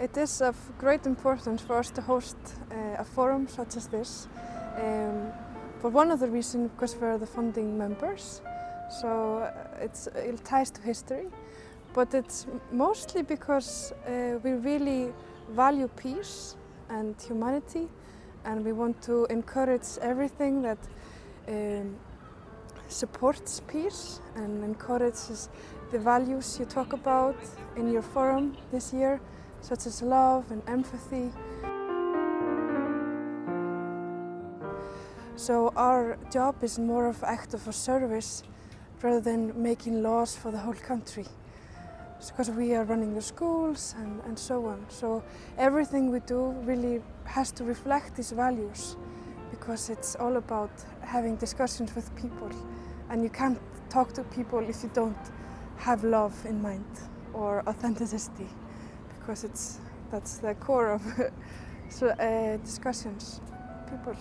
It is of great importance for us to host a forum such as this. For one of the reasons, because we're the founding members, so it ties to history, but it's mostly because we really value peace and humanity, and we want to encourage everything that supports peace and encourages the values you talk about in your forum this year, such as love and empathy. So our job is more of act of a service rather than making laws for the whole country. Because we are running the schools and so on. So everything we do really has to reflect these values, because it's all about having discussions with people. And you can't talk to people if you don't have love in mind or authenticity, because that's the core of discussions, people.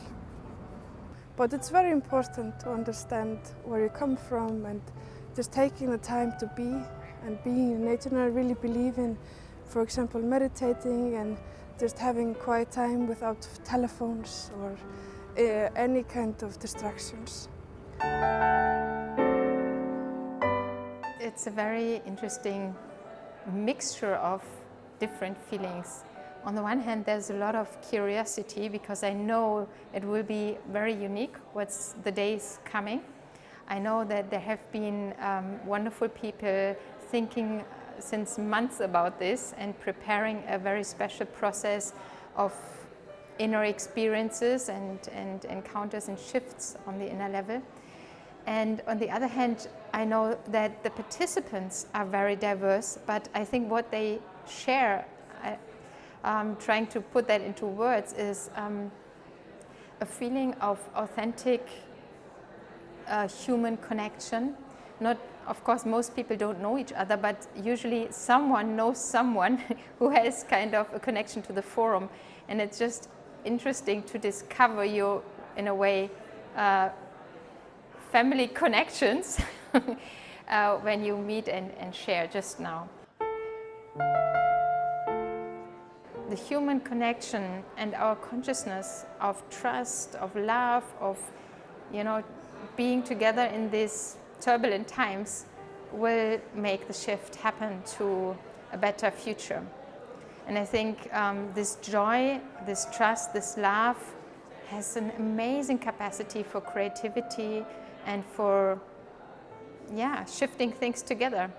But it's very important to understand where you come from and just taking the time to be and being in nature. And I really believe in, for example, meditating and just having quiet time without telephones or any kind of distractions. It's a very interesting mixture of different feelings. On the one hand, there's a lot of curiosity because I know it will be very unique what's the days coming. I know that there have been wonderful people thinking since months about this and preparing a very special process of inner experiences and encounters and shifts on the inner level. And on the other hand, I know that the participants are very diverse, but I think what they share, trying to put that into words, is a feeling of authentic human connection. Not, of course, most people don't know each other, but usually someone knows someone who has kind of a connection to the forum. And it's just interesting to discover your, in a way, family connections when you meet and share just now. The human connection and our consciousness of trust, of love, of, being together in these turbulent times will make the shift happen to a better future. And I think this joy, this trust, this love has an amazing capacity for creativity and for, shifting things together,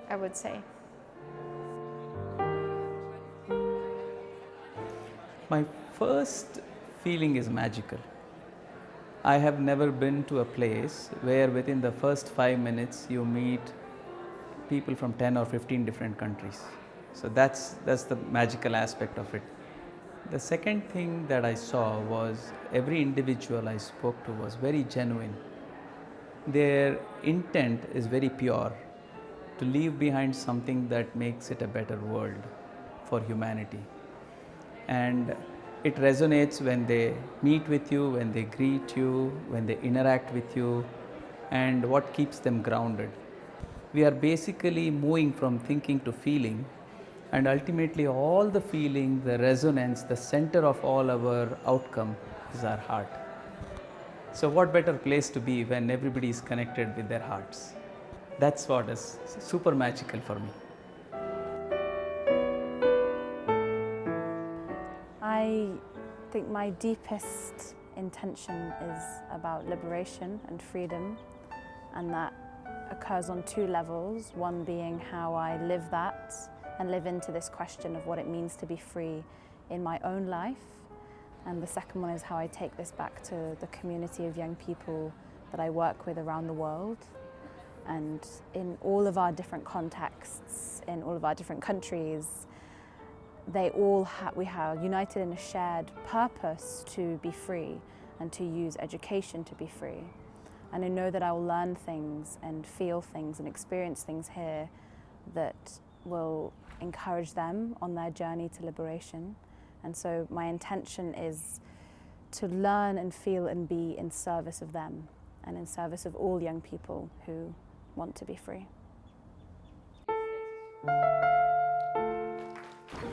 I would say. My first feeling is magical. I have never been to a place where within the first 5 minutes you meet people from 10 or 15 different countries. So that's the magical aspect of it. The second thing that I saw was every individual I spoke to was very genuine. Their intent is very pure, to leave behind something that makes it a better world for humanity. And it resonates when they meet with you, when they greet you, when they interact with you, and what keeps them grounded. We are basically moving from thinking to feeling, and ultimately all the feeling, the resonance, the center of all our outcome is our heart. So what better place to be when everybody is connected with their hearts? That's what is super magical for me. I think my deepest intention is about liberation and freedom, and that occurs on two levels. One being how I live that and live into this question of what it means to be free in my own life. And the second one is how I take this back to the community of young people that I work with around the world. And in all of our different contexts, in all of our different countries, we are united in a shared purpose to be free and to use education to be free. And I know that I will learn things and feel things and experience things here that will encourage them on their journey to liberation. And so my intention is to learn and feel and be in service of them and in service of all young people who want to be free.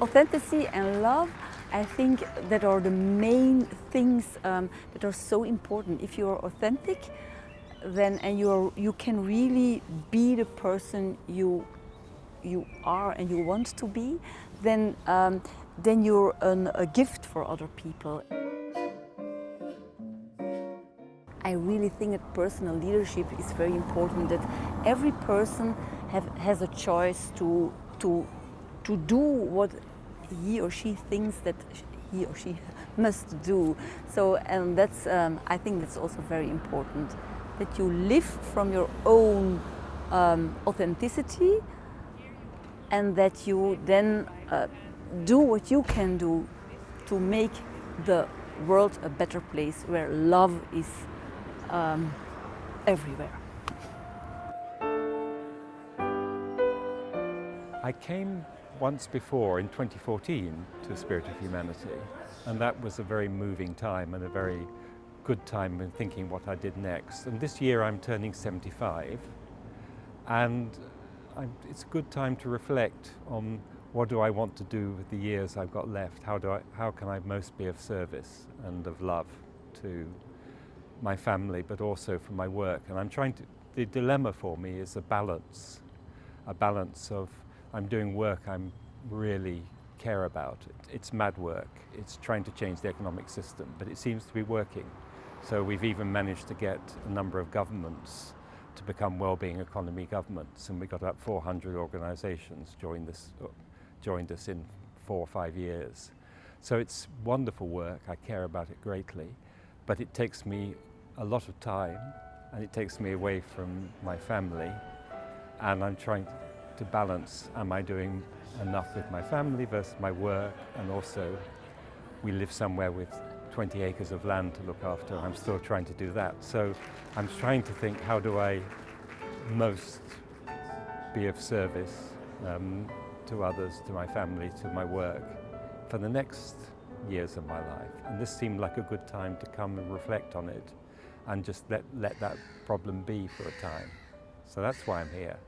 Authenticity and love, I think that are the main things that are so important. If you are authentic, then you can really be the person you are and you want to be, then you're a gift for other people. I really think that personal leadership is very important, that every person has a choice to do what he or she thinks that he or she must do. So, and that's, I think that's also very important, that you live from your own authenticity, and that you then do what you can do to make the world a better place where love is everywhere. I came once before in 2014 to Spirit of Humanity, and that was a very moving time and a very good time in thinking what I did next. And this year I'm turning 75, and it's a good time to reflect on what do I want to do with the years I've got left. How can I most be of service and of love to my family, but also for my work. And the dilemma for me is a balance of I'm doing work I'm really care about. It's mad work. It's trying to change the economic system, but it seems to be working. So we've even managed to get a number of governments to become well-being economy governments, and we got about 400 organisations joined us in 4 or 5 years. So it's wonderful work. I care about it greatly, but it takes me a lot of time, and it takes me away from my family, and I'm trying to balance, am I doing enough with my family versus my work? And also we live somewhere with 20 acres of land to look after. I'm still trying to do that. So I'm trying to think, how do I most be of service to others, to my family, to my work for the next years of my life? And this seemed like a good time to come and reflect on it and just let that problem be for a time. So that's why I'm here.